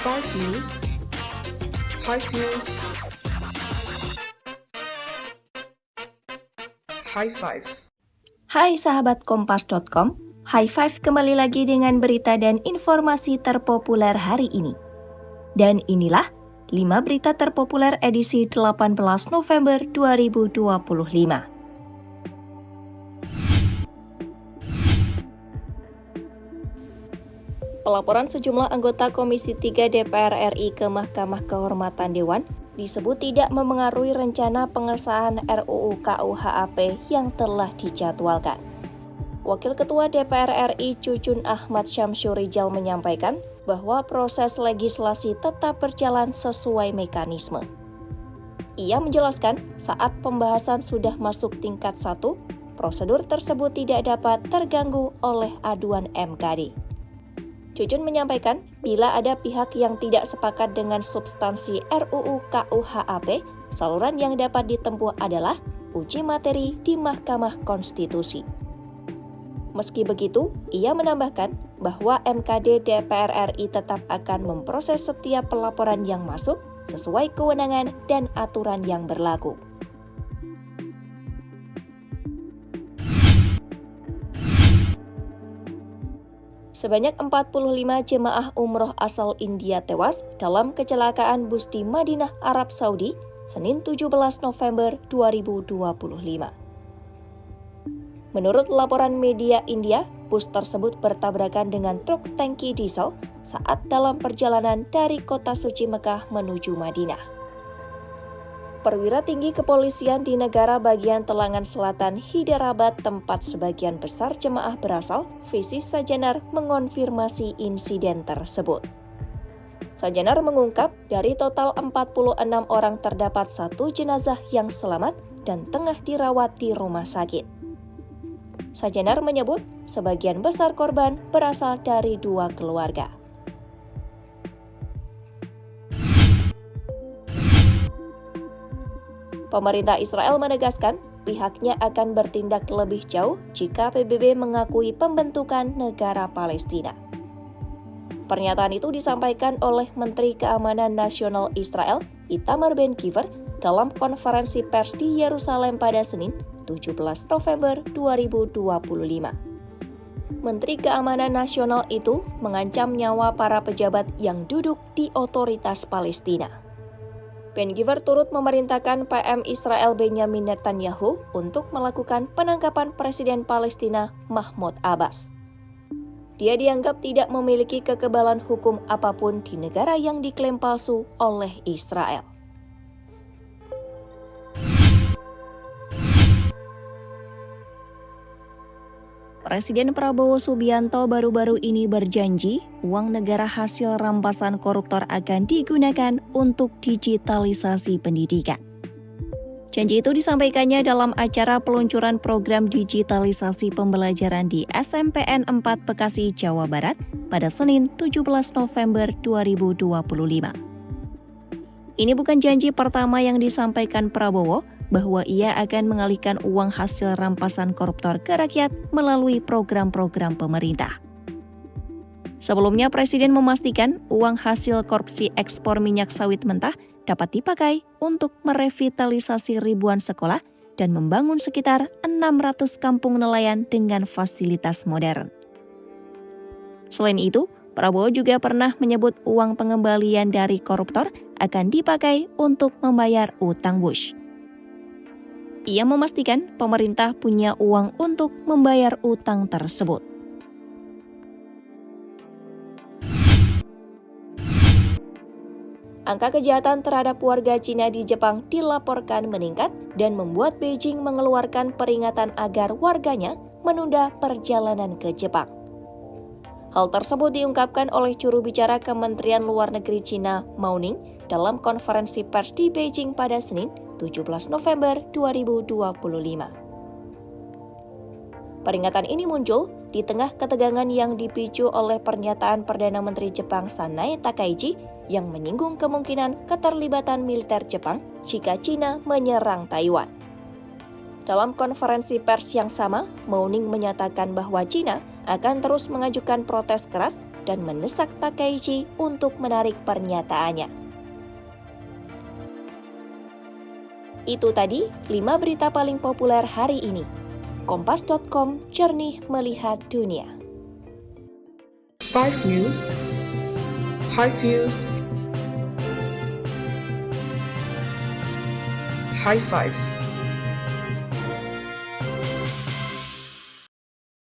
Five News. Five News. High Five. Hai sahabat Kompas.com, High Five kembali lagi dengan berita dan informasi terpopuler hari ini. Dan inilah 5 berita terpopuler edisi 18 November 2025. Pelaporan sejumlah anggota Komisi 3 DPR RI ke Mahkamah Kehormatan Dewan disebut tidak memengaruhi rencana pengesahan RUU KUHP yang telah dijadwalkan. Wakil Ketua DPR RI Cucun Ahmad Syamsurijal menyampaikan bahwa proses legislasi tetap berjalan sesuai mekanisme. Ia menjelaskan saat pembahasan sudah masuk tingkat 1, prosedur tersebut tidak dapat terganggu oleh aduan MKD. Cucun menyampaikan, bila ada pihak yang tidak sepakat dengan substansi RUU KUHP, saluran yang dapat ditempuh adalah uji materi di Mahkamah Konstitusi. Meski begitu, ia menambahkan bahwa MKD DPR RI tetap akan memproses setiap pelaporan yang masuk sesuai kewenangan dan aturan yang berlaku. Sebanyak 45 jemaah umroh asal India tewas dalam kecelakaan bus di Madinah, Arab Saudi, Senin 17 November 2025. Menurut laporan media India, bus tersebut bertabrakan dengan truk tangki diesel saat dalam perjalanan dari kota suci Mekah menuju Madinah. Perwira tinggi kepolisian di negara bagian Telangan Selatan Hyderabad, tempat sebagian besar jemaah berasal, Visi Sajanar mengonfirmasi insiden tersebut. Sajanar mengungkap dari total 46 orang terdapat 1 jenazah yang selamat dan tengah dirawat di rumah sakit. Sajanar menyebut sebagian besar korban berasal dari 2 keluarga. Pemerintah Israel menegaskan pihaknya akan bertindak lebih jauh jika PBB mengakui pembentukan negara Palestina. Pernyataan itu disampaikan oleh Menteri Keamanan Nasional Israel, Itamar Ben-Gvir, dalam konferensi pers di Yerusalem pada Senin, 17 November 2025. Menteri Keamanan Nasional itu mengancam nyawa para pejabat yang duduk di otoritas Palestina. Ben-Gvir turut memerintahkan PM Israel Benyamin Netanyahu untuk melakukan penangkapan Presiden Palestina Mahmud Abbas. Dia dianggap tidak memiliki kekebalan hukum apapun di negara yang diklaim palsu oleh Israel. Presiden Prabowo Subianto baru-baru ini berjanji uang negara hasil rampasan koruptor akan digunakan untuk digitalisasi pendidikan. Janji itu disampaikannya dalam acara peluncuran program digitalisasi pembelajaran di SMPN 4 Bekasi, Jawa Barat pada Senin 17 November 2025. Ini bukan janji pertama yang disampaikan Prabowo, bahwa ia akan mengalihkan uang hasil rampasan koruptor ke rakyat melalui program-program pemerintah. Sebelumnya, Presiden memastikan uang hasil korupsi ekspor minyak sawit mentah dapat dipakai untuk merevitalisasi ribuan sekolah dan membangun sekitar 600 kampung nelayan dengan fasilitas modern. Selain itu, Prabowo juga pernah menyebut uang pengembalian dari koruptor akan dipakai untuk membayar utang Bush. Ia memastikan pemerintah punya uang untuk membayar utang tersebut. Angka kejahatan terhadap warga Cina di Jepang dilaporkan meningkat dan membuat Beijing mengeluarkan peringatan agar warganya menunda perjalanan ke Jepang. Hal tersebut diungkapkan oleh juru bicara Kementerian Luar Negeri Cina, Mao Ning, dalam konferensi pers di Beijing pada Senin, 17 November 2025. Peringatan ini muncul di tengah ketegangan yang dipicu oleh pernyataan Perdana Menteri Jepang Sanae Takaichi yang menyinggung kemungkinan keterlibatan militer Jepang jika Cina menyerang Taiwan. Dalam konferensi pers yang sama, Mao Ning menyatakan bahwa Cina akan terus mengajukan protes keras dan mendesak Takeichi untuk menarik pernyataannya. Itu tadi 5 berita paling populer hari ini. Kompas.com, jernih melihat dunia. 5 News, High Views, High Five.